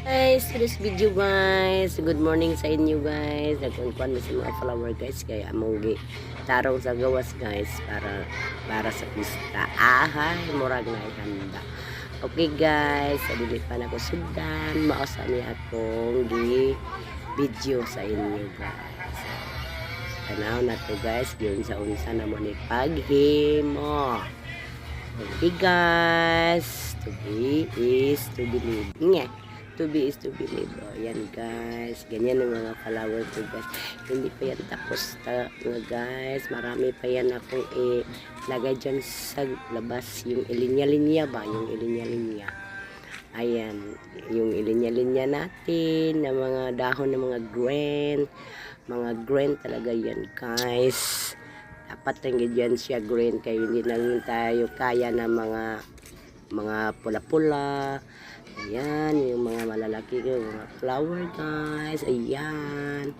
Guys, for this video guys, good morning sa inyo guys. Nagkuhan mo sa mga flower guys, kaya among tarong sa gawas guys para sa pista. Murag na ihanda. Okay guys, adili pa na ko sudan, mausa niya akong video sa inyo guys. Tanaw na to guys, yun sa unsa na mo ni paghimo. Okay guys, to be is to believe. To be is to believe. Yan guys, ganyan ang mga flower ko guys. Hindi pa yan tapos guys, marami pa yan akong lagay dyan sa labas, yung ilinya-linya ba, yung ilinya-linya. Ayan, yung ilinya-linya natin na mga dahon ng mga green talaga yan guys. Dapat lang dyan siya green, kaya hindi lang tayo kaya na mga pula-pula. Ayan, yung mga malalaki yung mga flower guys. Ayan.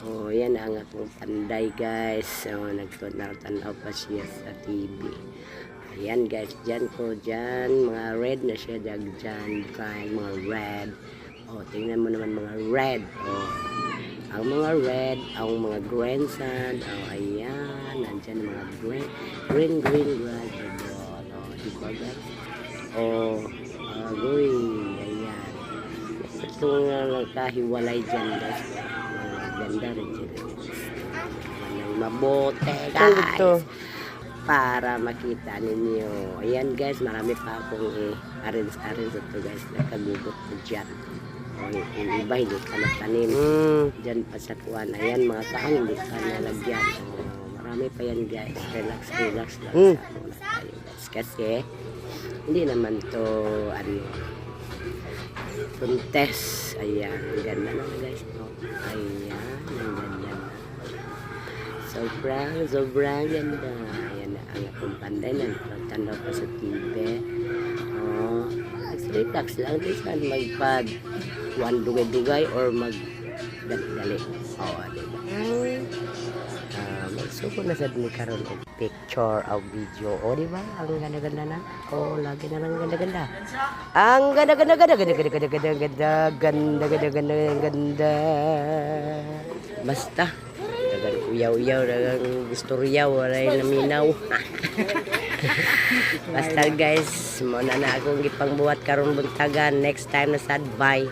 Oh, yan ang akong panday guys. Oh, nagtanaw-tanaw pa siya sa TV. Ayan guys, dyan ko dyan. Mga red na siya dyan. Guys, mga red. Oh, tingnan mo naman mga red. Oh, ang mga red, ang mga green sand. Oh, ayan. Nandyan mga green guys. Oh, diba guys? Oh, agoy, ayan. Ito nga nagkahiwalay dyan guys. Ganda rin sila. Mabote guys. Para makita ninyo. Ayan guys, marami pa akong arrange ito guys. Nakagugot ko dyan. O, yung iba hindi ka nagtanim. Dyan pa sa kuwan. Ayan mga taong hindi ka nalagyan. O, marami pa yan guys. Relax lang. Muna tayo guys. Kasi hindi naman to contest. Ayan, ang ganda na guys. Oh, ayan, ang ganda na. Sobrang ganda. Ayan na ang akong panday na tanaw pa sa TV. Oh, relax lang guys. Magpag dugay-dugay or magdali. Oh, diba? Magsuko na sa dini karon og picture o video. O diba? Ang ganda-ganda na. O lagi na lang ganda-ganda. Ang ganda. Basta dagan uyaw-uyaw, dagan istorya, walay naminaw. Basta guys, mo na akong gipangbuhat karon buntagan. Next time na sad bye.